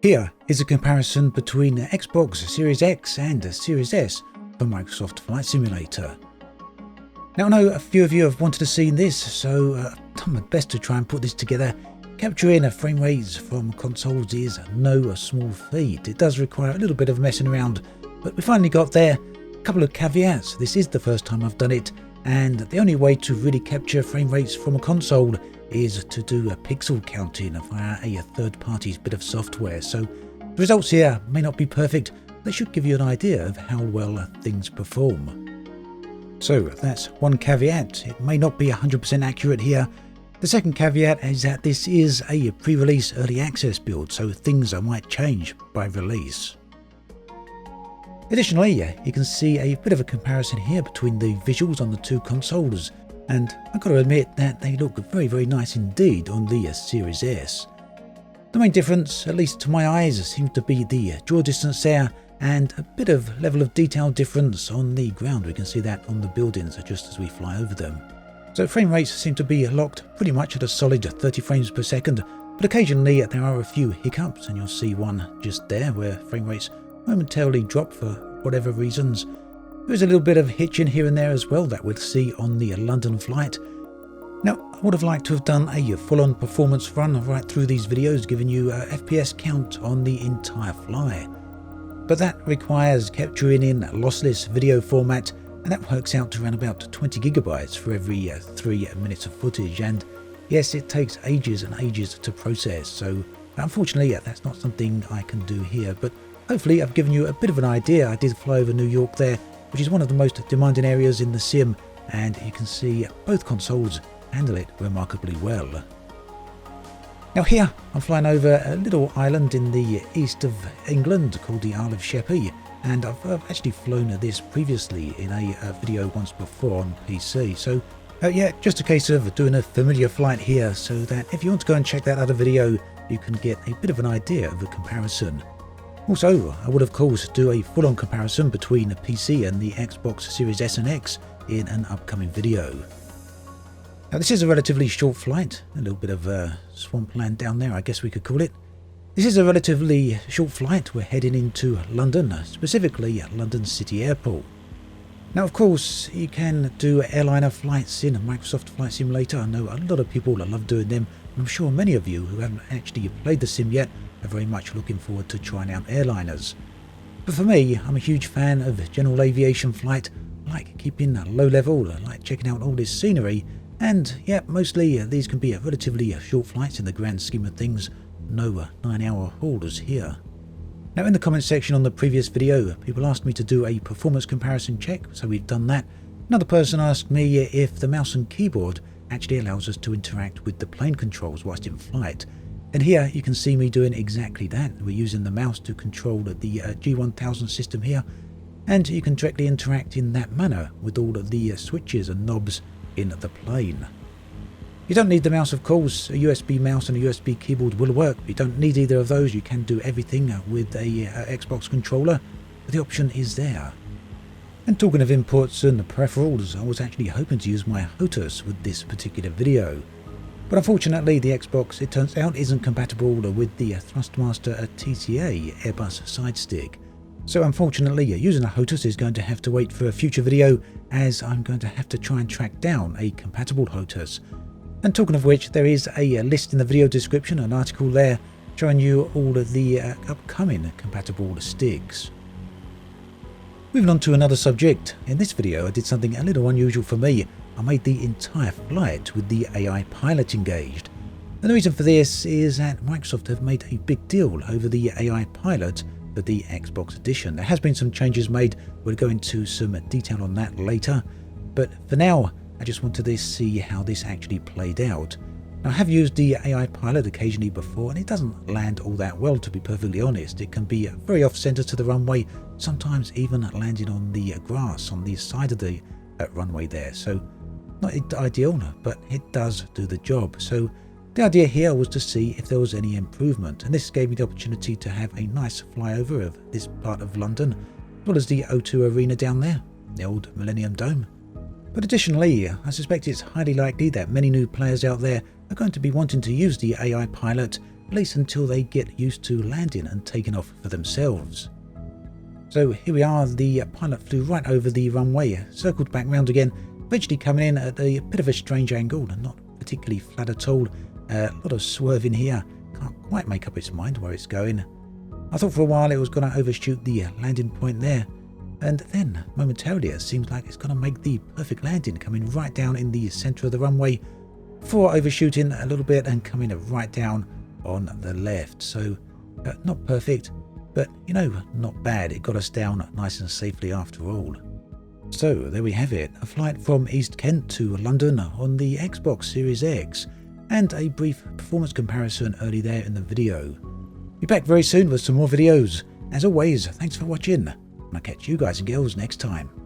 Here is a comparison between Xbox Series X and Series S for Microsoft Flight Simulator. Now I know a few of you have wanted to see this, so I've done my best to try and put this together. Capturing frame rates from consoles is no small feat. It does require a little bit of messing around, but we finally got there. A couple of caveats: this is the first time I've done it, and the only way to really capture frame rates from a console is to do a pixel counting via a third-party bit of software. So the results here may not be perfect, but they should give you an idea of how well things perform. So that's one caveat. It may not be 100% accurate here. The second caveat is that this is a pre-release early access build, so things might change by release. Additionally, you can see a bit of a comparison here between the visuals on the two consoles, and I've got to admit that they look very nice indeed on the Series S. The main difference, at least to my eyes, seems to be the draw distance there, and a bit of level of detail difference on the ground. We can see that on the buildings just as we fly over them. So frame rates seem to be locked pretty much at a solid 30 frames per second, but occasionally there are a few hiccups, and you'll see one just there where frame rates momentarily drop for whatever reasons. There's a little bit of hitching here and there as well that we'll see on the London flight. Now, I would have liked to have done a full-on performance run right through these videos, giving you a FPS count on the entire fly. But that requires capturing in lossless video format, and that works out to around about 20 gigabytes for every 3 minutes of footage. And yes, it takes ages and ages to process, so unfortunately that's not something I can do here. But hopefully I've given you a bit of an idea. I did fly over New York there, which is one of the most demanding areas in the sim, and you can see both consoles handle it remarkably well. Now here I'm flying over a little island in the east of England called the Isle of Sheppey, and I've actually flown this previously in a video once before on PC. So yeah, just a case of doing a familiar flight here, so that if you want to go and check that other video, you can get a bit of an idea of the comparison. Also, I would of course do a full-on comparison between the PC and the Xbox Series S and X in an upcoming video. Now this is a relatively short flight, a little bit of swampland down there I guess we could call it. This is a relatively short flight. We're heading into London, specifically London City Airport. Now of course you can do airliner flights in Microsoft Flight Simulator. I know a lot of people love doing them, and I'm sure many of you who haven't actually played the sim yet are very much looking forward to trying out airliners. But for me, I'm a huge fan of general aviation flight. I like keeping low level, I like checking out all this scenery, and yeah, mostly these can be relatively short flights in the grand scheme of things. No 9-hour haulers here. Now in the comment section on the previous video, people asked me to do a performance comparison check, so we've done that. Another person asked me if the mouse and keyboard actually allows us to interact with the plane controls whilst in flight. And here you can see me doing exactly that. We're using the mouse to control the G1000 system here, and you can directly interact in that manner with all of the switches and knobs in the plane. You don't need the mouse of course. A USB mouse and a USB keyboard will work. You don't need either of those. You can do everything with a Xbox controller, but the option is there. And talking of inputs and peripherals, I was actually hoping to use my HOTAS with this particular video. But unfortunately the Xbox, it turns out, isn't compatible with the Thrustmaster TCA Airbus side stick. So unfortunately using a HOTAS is going to have to wait for a future video, as I'm going to have to try and track down a compatible HOTAS. And talking of which, there is a list in the video description, an article there showing you all of the upcoming compatible sticks. Moving on to another subject. In this video I did something a little unusual for me. I made the entire flight with the AI pilot engaged. And the reason for this is that Microsoft have made a big deal over the AI pilot for the Xbox edition. There has been some changes made. We'll go into some detail on that later. But for now, I just wanted to see how this actually played out. Now, I have used the AI pilot occasionally before, and it doesn't land all that well, to be perfectly honest. It can be very off-center to the runway, sometimes even landing on the grass on the side of the runway there. So not ideal, but it does do the job. So the idea here was to see if there was any improvement, and this gave me the opportunity to have a nice flyover of this part of London, as well as the O2 Arena down there, the old Millennium Dome. But additionally, I suspect it's highly likely that many new players out there are going to be wanting to use the AI pilot at least until they get used to landing and taking off for themselves. So here we are, the pilot flew right over the runway, circled back round again, eventually coming in at a bit of a strange angle, and not particularly flat at all. A lot of swerving here, can't quite make up its mind where it's going. I thought for a while it was going to overshoot the landing point there, and then momentarily it seems like it's going to make the perfect landing, coming right down in the centre of the runway before overshooting a little bit and coming right down on the left. So not perfect, but you know, not bad. It got us down nice and safely after all. So there we have it, a flight from East Kent to London on the Xbox Series X, and a brief performance comparison early there in the video. Be back very soon with some more videos. As always, thanks for watching, and I'll catch you guys and girls next time.